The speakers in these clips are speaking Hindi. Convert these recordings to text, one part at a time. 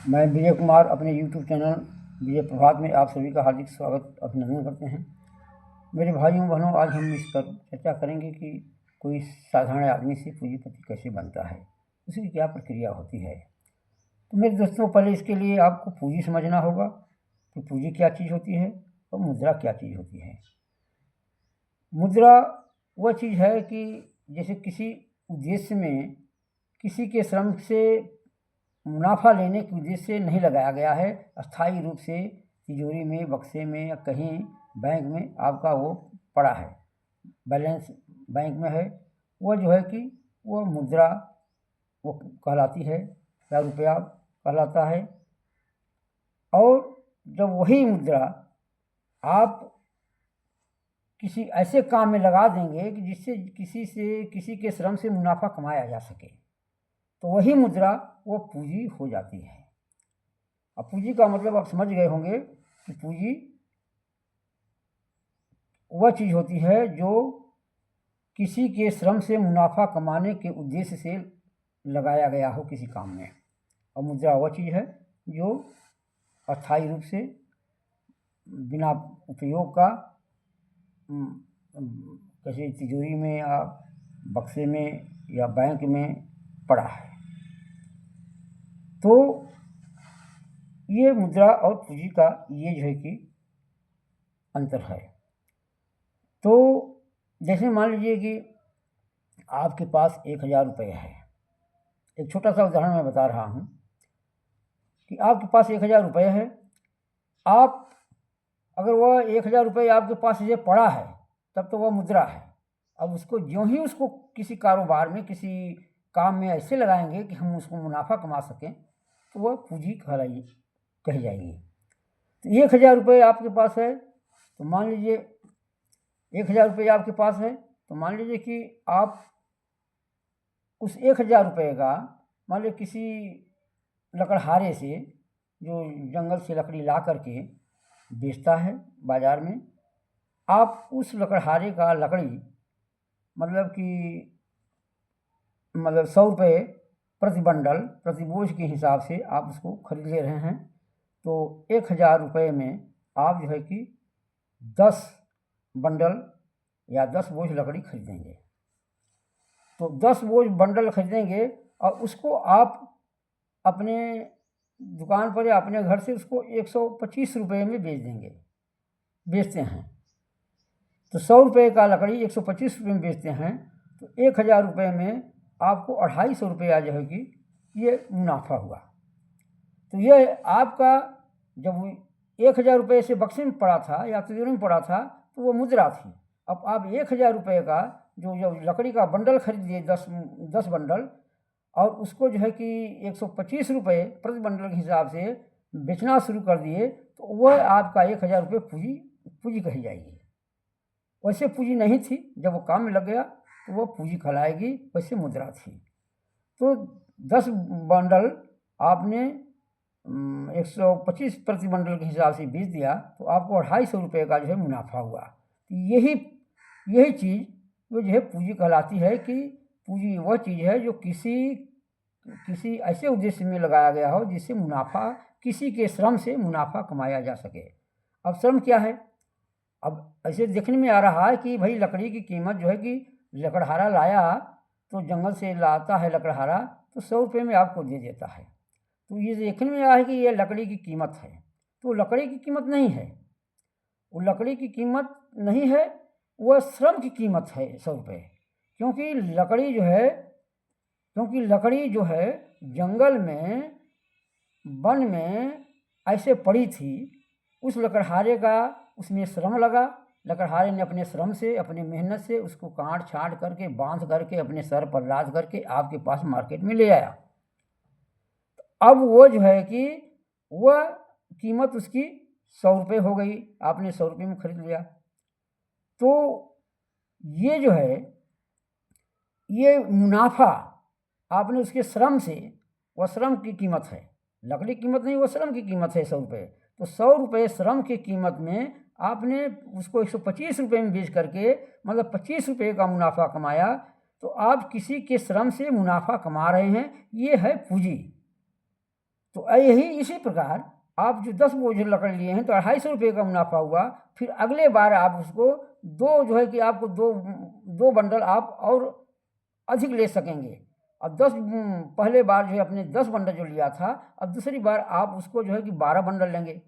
मैं विजय कुमार अपने यूट्यूब चैनल विजय प्रभात में आप सभी का हार्दिक स्वागत अभिनंदन करते हैं। मेरे भाइयों बहनों, आज हम इस पर चर्चा करेंगे कि कोई साधारण आदमी से पूंजीपति कैसे बनता है, उसकी क्या प्रक्रिया होती है। तो मेरे दोस्तों, पहले इसके लिए आपको पूंजी समझना होगा कि पूंजी क्या चीज़ होती है और मुद्रा क्या चीज़ होती है। मुद्रा वह चीज़ है कि जैसे किसी उद्देश्य में किसी के श्रम से मुनाफा लेने के उद्देश्य से नहीं लगाया गया है, अस्थायी रूप से तिजोरी में, बक्से में या कहीं बैंक में आपका वो पड़ा है, बैलेंस बैंक में है, वो जो है कि वो मुद्रा वो कहलाती है या रुपया कहलाता है। और जब वही मुद्रा आप किसी ऐसे काम में लगा देंगे कि जिससे किसी के श्रम से मुनाफा कमाया जा सके, तो वही मुद्रा वो पूंजी हो जाती है। अब पूंजी का मतलब आप समझ गए होंगे कि पूंजी वह चीज़ होती है जो किसी के श्रम से मुनाफा कमाने के उद्देश्य से लगाया गया हो किसी काम में, और मुद्रा वह चीज़ है जो अस्थायी रूप से बिना उपयोग का किसी तिजोरी में या बक्से में या बैंक में पड़ा है। तो ये मुद्रा और पूंजी का ये जो है कि अंतर है। तो जैसे मान लीजिए कि आपके पास 1000 रुपये है। एक छोटा सा उदाहरण मैं बता रहा हूँ कि आपके पास 1000 रुपये है। आप अगर वह 1000 रुपये आपके पास ये पड़ा है तब तो वह मुद्रा है। अब उसको ज्यों ही उसको किसी कारोबार में, किसी काम में ऐसे लगाएंगे कि हम उसको मुनाफा कमा सकें, तो वह पूंजी कही जाएगी। तो 1000 रुपये आपके पास है, तो मान लीजिए 1000 रुपये आपके पास है, तो मान लीजिए कि आप उस 1000 रुपये का मान लीजिए किसी लकड़हारे से, जो जंगल से लकड़ी ला करके बेचता है बाज़ार में, आप उस लकड़हारे का लकड़ी मतलब 100 रुपये प्रति बंडल, प्रति बोझ के हिसाब से आप उसको खरीद ले रहे हैं। तो 1000 रुपये में आप जो है कि 10 बंडल या 10 बोझ लकड़ी खरीदेंगे। तो 10 बोझ बंडल खरीदेंगे और उसको आप अपने दुकान पर या अपने घर से उसको 125 रुपये में बेचते हैं। तो 100 रुपये का लकड़ी 125 रुपये में बेचते हैं, तो 1000 रुपये में आपको 250 रुपया जो है कि ये मुनाफा हुआ। तो ये आपका जब 1000 रुपये से बक्से में पड़ा था या तिजोरी में पड़ा था तो वो मुद्रा थी। अब आप 1000 रुपये का जो लकड़ी का बंडल खरीद लिए 10 बंडल, और उसको जो है कि 125 रुपये प्रति बंडल के हिसाब से बेचना शुरू कर दिए, तो वह आपका 1000 रुपये पूंजी कही जाएगी। वैसे पूंजी नहीं थी, जब वो काम में लग गया तो वो पूंजी कहलाएगी, वैसे मुद्रा थी। तो 10 बंडल आपने 125 प्रति बंडल के हिसाब से बेच दिया, तो आपको 250 रुपये का जो है मुनाफा हुआ। तो यही चीज़ जो है पूंजी कहलाती है कि पूंजी वह चीज़ है जो किसी ऐसे उद्देश्य में लगाया गया हो जिससे मुनाफा, किसी के श्रम से मुनाफा कमाया जा सके। अब श्रम क्या है? अब ऐसे देखने में आ रहा है कि भाई लकड़ी की कीमत जो है कि लकड़हारा लाया, तो जंगल से लाता है लकड़हारा, तो 100 रुपये में आपको दे देता है। तो ये देखने में आया है कि ये लकड़ी की कीमत है। तो लकड़ी की कीमत नहीं है, वो लकड़ी की कीमत नहीं है, वह श्रम की कीमत है 100 रुपये। क्योंकि लकड़ी जो है जंगल में, वन में ऐसे पड़ी थी, उस लकड़हारे का उसमें श्रम लगा। लकड़हारे ने अपने श्रम से, अपनी मेहनत से उसको काट छाँट करके, बांध करके, अपने सर पर लाद करके आपके पास मार्केट में ले आया। अब वो जो है कि वह कीमत उसकी 100 रुपये हो गई, आपने 100 रुपये में खरीद लिया। तो ये जो है, ये मुनाफा आपने उसके श्रम से, वह श्रम की कीमत है, लकड़ी की कीमत नहीं, वह श्रम की कीमत है 100 रुपये। तो 100 रुपये श्रम की कीमत में आपने उसको 125 रुपये में बेच करके, मतलब 25 रुपये का मुनाफा कमाया। तो आप किसी के श्रम से मुनाफा कमा रहे हैं, ये है पूंजी। तो यही इसी प्रकार आप जो 10 बोझ लकड़ी लिए हैं तो 250 का मुनाफा हुआ। फिर अगले बार आप उसको दो जो है कि आपको दो बंडल आप और अधिक ले सकेंगे। अब 10 पहले बार जो है अपने 10 बंडल जो लिया था, अब दूसरी बार आप उसको जो है कि 12 बंडल लेंगे।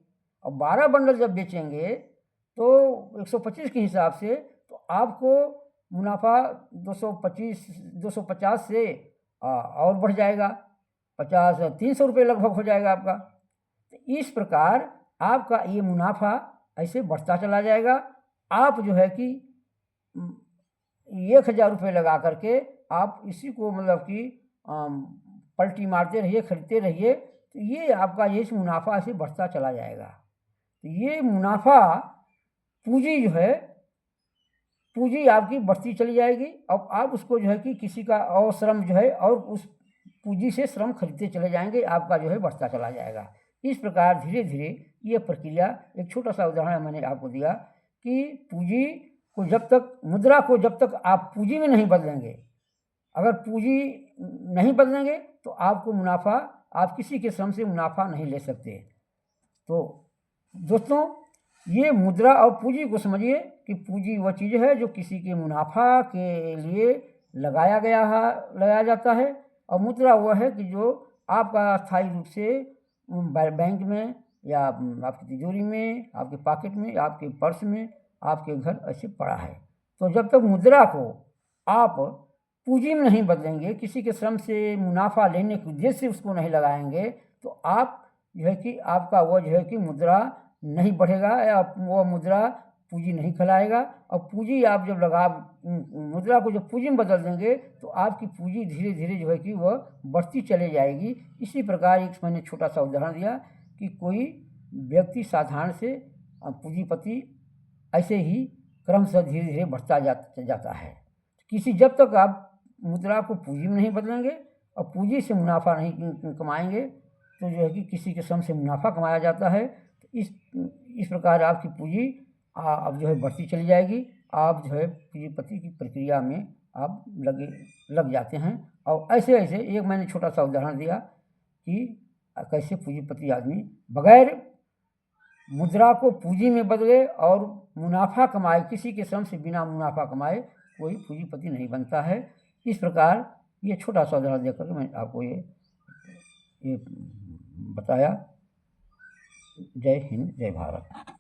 और 12 बंडल जब बेचेंगे तो 125 के हिसाब से तो आपको मुनाफा 250 से और बढ़ जाएगा, 50 300 रुपये लगभग हो जाएगा आपका। तो इस प्रकार आपका ये मुनाफा ऐसे बढ़ता चला जाएगा। आप जो है कि 1000 रुपये लगा करके आप इसी को मतलब कि पलटी मारते रहिए, खरीदते रहिए, तो ये आपका ये मुनाफा ऐसे बढ़ता चला जाएगा। तो ये मुनाफा पूंजी जो है, पूंजी आपकी बढ़ती चली जाएगी। अब आप उसको जो है कि किसी का और श्रम जो है और उस पूंजी से श्रम खरीदते चले जाएंगे, आपका जो है बढ़ता चला जाएगा। इस प्रकार धीरे धीरे ये प्रक्रिया, एक छोटा सा उदाहरण मैंने आपको दिया कि पूंजी को जब तक, मुद्रा को जब तक आप पूंजी में नहीं बदलेंगे, अगर पूंजी नहीं बदलेंगे तो आपको मुनाफा, आप किसी के श्रम से मुनाफा नहीं ले सकते। तो दोस्तों, ये मुद्रा और पूंजी को समझिए कि पूंजी वह चीज़ है जो किसी के मुनाफा के लिए लगाया जाता है, और मुद्रा वह है कि जो आपका स्थायी रूप से बैंक में या आपकी तिजोरी में, आपके पॉकेट में, आपके पर्स में, आपके घर ऐसे पड़ा है। तो जब तक मुद्रा को आप पूंजी में नहीं बदलेंगे, किसी के श्रम से मुनाफा लेने के उद्देश्य से उसको नहीं लगाएंगे, तो आप जो है कि आपका वह जो है कि मुद्रा नहीं बढ़ेगा या वह मुद्रा पूंजी नहीं कहलाएगा। और पूंजी आप जब मुद्रा को जब पूंजी में बदल देंगे तो आपकी पूंजी धीरे धीरे जो है कि वह बढ़ती चली जाएगी। इसी प्रकार एक मैंने छोटा सा उदाहरण दिया कि कोई व्यक्ति साधारण से पूंजीपति ऐसे ही क्रमशः धीरे धीरे बढ़ता जाता है। जब तक आप मुद्रा को पूंजी में नहीं बदलेंगे और पूंजी से मुनाफा नहीं कमाएंगे, तो जो है कि किसी के श्रम से मुनाफा कमाया जाता है। तो इस प्रकार आपकी पूंजी अब जो है बढ़ती चली जाएगी। आप जो है पूंजीपति की प्रक्रिया में आप लग जाते हैं। और ऐसे ऐसे एक मैंने छोटा सा उदाहरण दिया कि कैसे पूंजीपति आदमी बगैर मुद्रा को पूंजी में बदले और मुनाफा कमाए, किसी के श्रम से बिना मुनाफा कमाए कोई पूंजीपति नहीं बनता है। इस प्रकार ये छोटा सा उदाहरण देकर मैंने आपको ये बताया। जय हिंद, जय भारत।